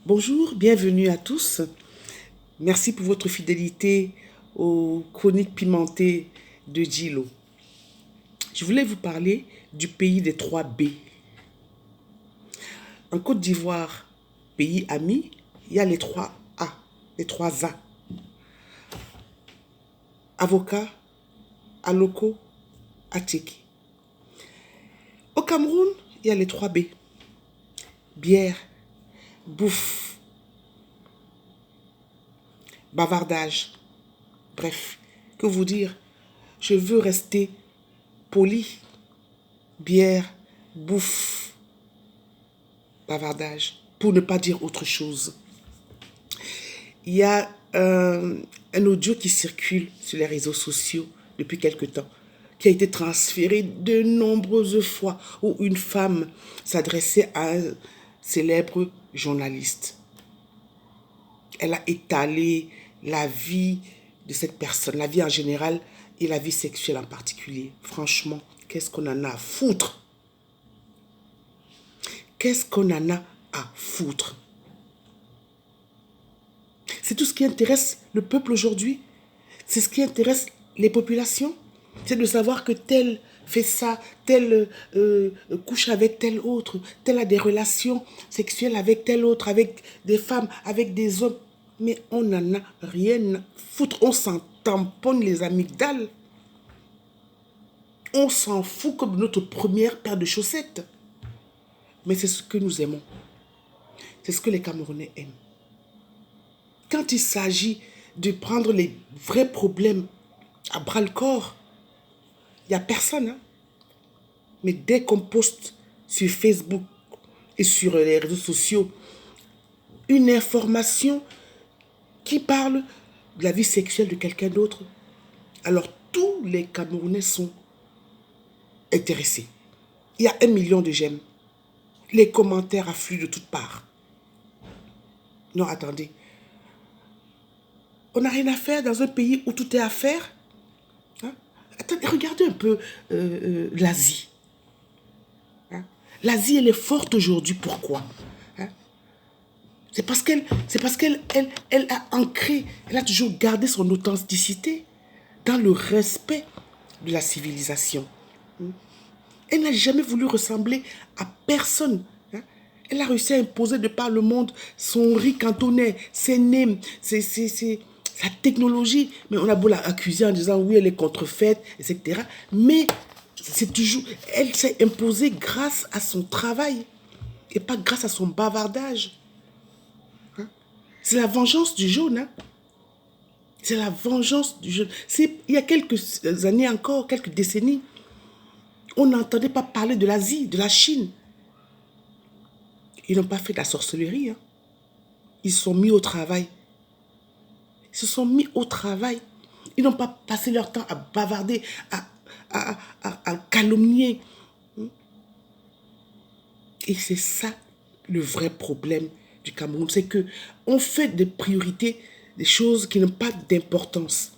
Bonjour, bienvenue à tous. Merci pour votre fidélité aux chroniques pimentées de Djilo. Je voulais vous parler du pays des 3 B. En Côte d'Ivoire, pays ami, il y a les 3 A, les 3 A. Avocat, Aloko, Atcheki. Au Cameroun, il y a les 3 B. Bière, bouffe, bavardage. Bref, que vous dire, je veux rester poli. Bière, bouffe, bavardage, pour ne pas dire autre chose. Il y a un audio qui circule sur les réseaux sociaux depuis quelque temps, qui a été transféré de nombreuses fois, où une femme s'adressait à un célèbre journaliste. Elle a étalé la vie de cette personne, la vie en général et la vie sexuelle en particulier. Franchement, qu'est-ce qu'on en a à foutre? Qu'est-ce qu'on en a à foutre? C'est tout ce qui intéresse le peuple aujourd'hui. C'est ce qui intéresse les populations. C'est de savoir que tel fait ça, tel couche avec tel autre, tel a des relations sexuelles avec tel autre, avec des femmes, avec des hommes. Mais on n'en a rien à foutre. On s'en tamponne les amygdales. On s'en fout comme notre première paire de chaussettes. Mais c'est ce que nous aimons. C'est ce que les Camerounais aiment. Quand il s'agit de prendre les vrais problèmes à bras le corps, il n'y a personne. Hein? Mais dès qu'on poste sur Facebook et sur les réseaux sociaux une information qui parle de la vie sexuelle de quelqu'un d'autre, alors tous les Camerounais sont intéressés. Il y a 1 million de j'aime. Les commentaires affluent de toutes parts. Non, attendez. On n'a rien à faire dans un pays où tout est à faire. Hein? Attendez, regardez un peu l'Asie. Hein? L'Asie, elle est forte aujourd'hui. Pourquoi? Hein? C'est parce qu'elle a ancré, elle a toujours gardé son authenticité dans le respect de la civilisation. Elle n'a jamais voulu ressembler à personne. Hein? Elle a réussi à imposer de par le monde son riz cantonais, ses nems, sa technologie. Mais on a beau l'accuser en disant oui, elle est contrefaite, etc. Mais c'est toujours, elle s'est imposée grâce à son travail et pas grâce à son bavardage. Hein? C'est la vengeance du jaune. Hein? C'est la vengeance du jaune. Il y a quelques années encore, quelques décennies, on n'entendait pas parler de l'Asie, de la Chine. Ils n'ont pas fait de la sorcellerie. Hein. Ils se sont mis au travail. Ils se sont mis au travail. Ils n'ont pas passé leur temps à bavarder, à calomnier. Et c'est ça le vrai problème du Cameroun. C'est qu'on fait des priorités, des choses qui n'ont pas d'importance.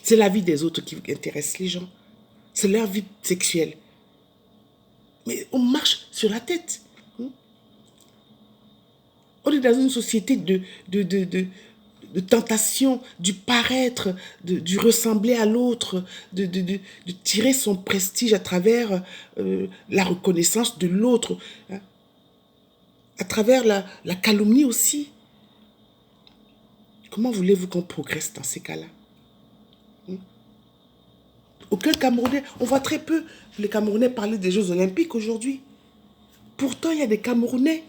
C'est la vie des autres qui intéresse les gens. C'est leur vie sexuelle. Mais on marche sur la tête. On est dans une société de tentation, du paraître, du ressembler à l'autre, de tirer son prestige à travers la reconnaissance de l'autre, hein, à travers la calomnie aussi. Comment voulez-vous qu'on progresse dans ces cas-là? Aucun Camerounais, on voit très peu les Camerounais parler des Jeux Olympiques aujourd'hui. Pourtant, il y a des Camerounais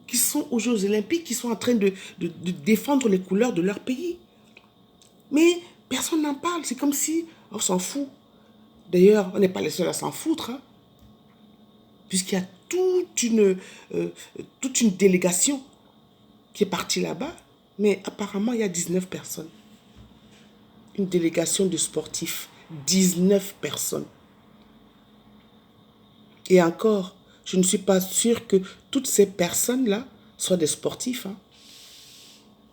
qui sont aux Jeux Olympiques, qui sont en train de défendre les couleurs de leur pays. Mais personne n'en parle, c'est comme si on s'en fout. D'ailleurs, on n'est pas les seuls à s'en foutre, hein, puisqu'il y a toute une délégation qui est partie là-bas, mais apparemment, il y a 19 personnes. Une délégation de sportifs, 19 personnes. Et encore, je ne suis pas sûre que toutes ces personnes-là soient des sportifs. Hein.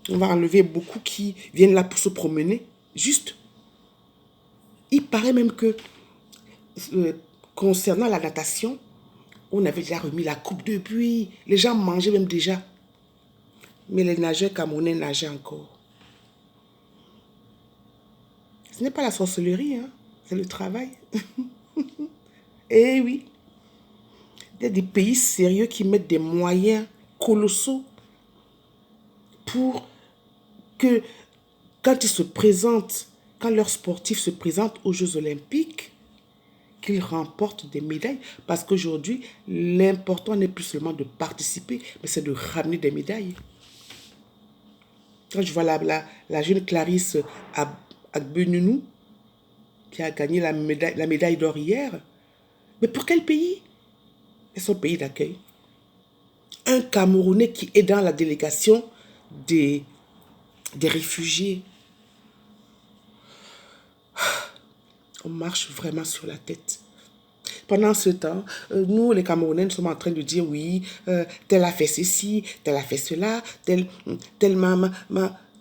On va enlever beaucoup qui viennent là pour se promener. Juste. Il paraît même que, concernant la natation, on avait déjà remis la coupe de buis. Les gens mangeaient même déjà. Mais les nageurs camerounais nageaient encore. Ce n'est pas la sorcellerie, hein, c'est le travail. Eh oui, il y a des pays sérieux qui mettent des moyens colossaux pour que quand ils se présentent, quand leurs sportifs se présentent aux Jeux Olympiques, qu'ils remportent des médailles. Parce qu'aujourd'hui, l'important n'est plus seulement de participer, mais c'est de ramener des médailles. Quand je vois la jeune Clarisse Agbenounou, qui a gagné la médaille d'or hier, mais pour quel pays? C'est son pays d'accueil. Un Camerounais qui est dans la délégation des réfugiés. On marche vraiment sur la tête. Pendant ce temps, nous, les Camerounais, nous sommes en train de dire oui, tel a fait ceci, tel a fait cela, tel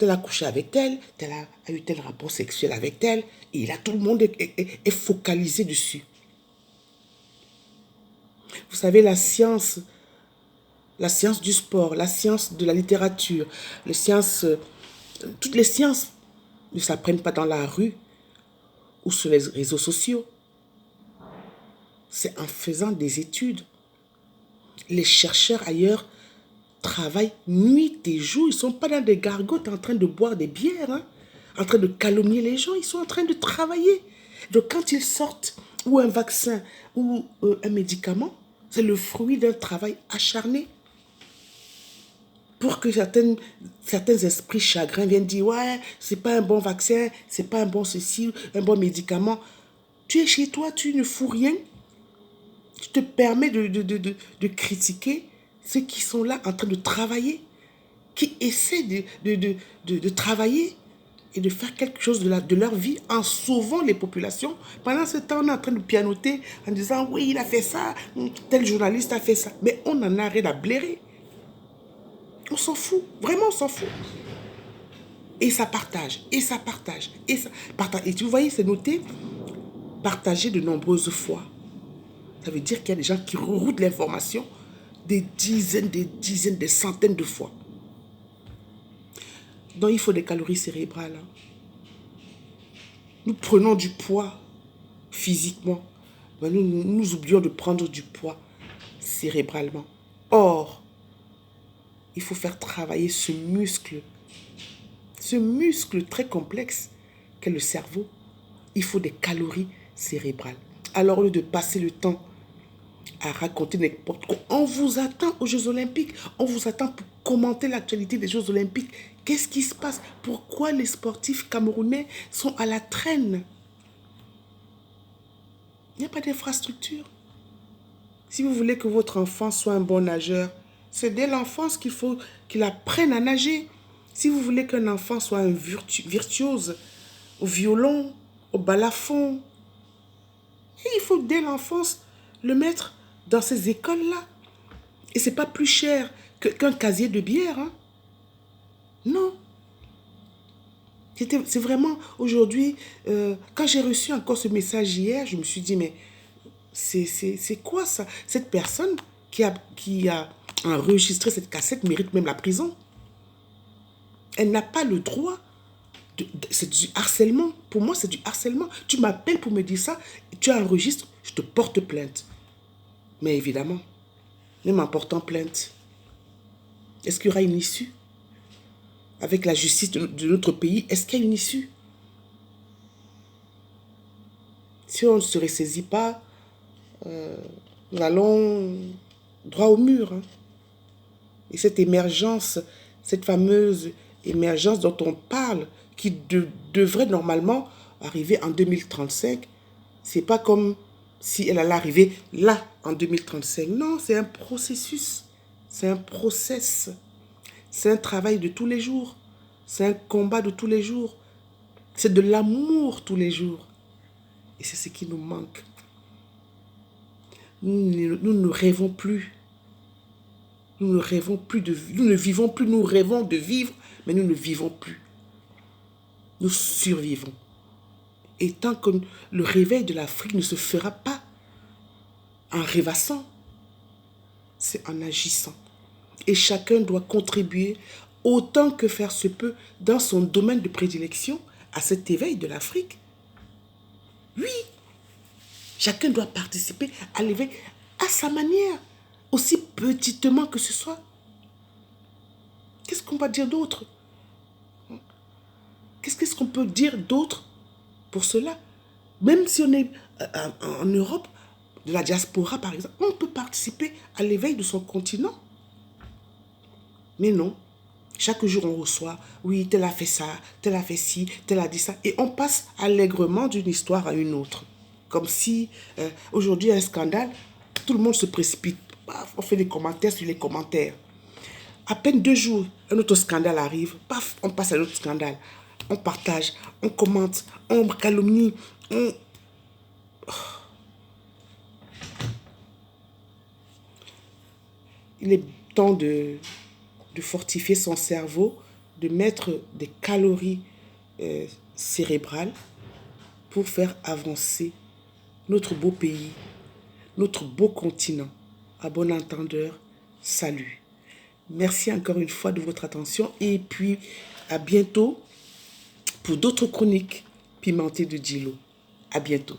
a couché avec tel a eu tel rapport sexuel avec tel. Et là, tout le monde est focalisé dessus. Vous savez, la science du sport, la science de la littérature, toutes les sciences ne s'apprennent pas dans la rue ou sur les réseaux sociaux. C'est en faisant des études. Les chercheurs ailleurs travaillent nuit et jour. Ils ne sont pas dans des gargotes en train de boire des bières, hein, en train de calomnier les gens. Ils sont en train de travailler. Donc quand ils sortent, ou un vaccin, ou un médicament, c'est le fruit d'un travail acharné. Pour que certains esprits chagrins viennent dire « Ouais, c'est pas un bon vaccin, c'est pas un bon ceci, un bon médicament. » Tu es chez toi, tu ne fous rien. Tu te permets de critiquer ceux qui sont là en train de travailler, qui essaient de travailler et de faire quelque chose de leur vie en sauvant les populations. Pendant ce temps, on est en train de pianoter en disant « Oui, il a fait ça, tel journaliste a fait ça. » Mais on en a rien à blairer. On s'en fout, vraiment on s'en fout. Et ça partage, et ça partage, et ça partage. Et tu voyez, c'est noté, partagé de nombreuses fois. Ça veut dire qu'il y a des gens qui reroutent l'information des dizaines, des centaines de fois. Donc il faut des calories cérébrales. Hein. Nous prenons du poids physiquement. Mais nous oublions de prendre du poids cérébralement. Or, il faut faire travailler ce muscle très complexe qu'est le cerveau. Il faut des calories cérébrales. Alors, au lieu de passer le temps à raconter n'importe quoi, on vous attend aux Jeux Olympiques. On vous attend pour commenter l'actualité des Jeux Olympiques. Qu'est-ce qui se passe? Pourquoi les sportifs camerounais sont à la traîne? Il n'y a pas d'infrastructure. Si vous voulez que votre enfant soit un bon nageur, c'est dès l'enfance qu'il faut qu'il apprenne à nager. Si vous voulez qu'un enfant soit un virtuose au violon, au balafon, il faut dès l'enfance le mettre dans ces écoles-là. Et ce n'est pas plus cher qu'un casier de bière. Hein? Non. C'est vraiment aujourd'hui, quand j'ai reçu encore ce message hier, je me suis dit, mais c'est quoi ça? Cette personne qui a enregistré cette cassette mérite même la prison. Elle n'a pas le droit. C'est du harcèlement. Pour moi, c'est du harcèlement. Tu m'appelles pour me dire ça, tu enregistres, je te porte plainte. Mais évidemment, même en portant plainte, est-ce qu'il y aura une issue? Avec la justice de notre pays, est-ce qu'il y a une issue? Si on ne se ressaisit pas, nous allons droit au mur. Hein. Et cette émergence, cette fameuse émergence dont on parle, qui devrait normalement arriver en 2035, c'est pas comme si elle allait arriver là, en 2035. Non, c'est un processus. C'est un process. C'est un travail de tous les jours. C'est un combat de tous les jours. C'est de l'amour tous les jours. Et c'est ce qui nous manque. Nous ne rêvons plus. Nous ne rêvons plus de vivre. Nous ne vivons plus. Nous rêvons de vivre, mais nous ne vivons plus. Nous survivons. Et tant que le réveil de l'Afrique ne se fera pas en rêvassant, c'est en agissant. Et chacun doit contribuer autant que faire se peut dans son domaine de prédilection à cet éveil de l'Afrique. Oui, chacun doit participer à l'éveil à sa manière, aussi petitement que ce soit. Qu'est-ce qu'on va dire d'autre? Qu'est-ce qu'on peut dire d'autre pour cela? Même si on est en Europe, de la diaspora par exemple, on peut participer à l'éveil de son continent. Mais non, chaque jour on reçoit, oui, tel a fait ça, tel a fait ci, tel a dit ça, et on passe allègrement d'une histoire à une autre. Comme si aujourd'hui un scandale, tout le monde se précipite, paf, on fait des commentaires sur les commentaires. À peine 2 jours, un autre scandale arrive, paf, on passe à un autre scandale. On partage, on commente, on calomnie, on... Il est temps de fortifier son cerveau, de mettre des calories cérébrales pour faire avancer notre beau pays, notre beau continent. À bon entendeur, salut. Merci encore une fois de votre attention et puis à bientôt pour d'autres chroniques pimentées de Djilo. À bientôt.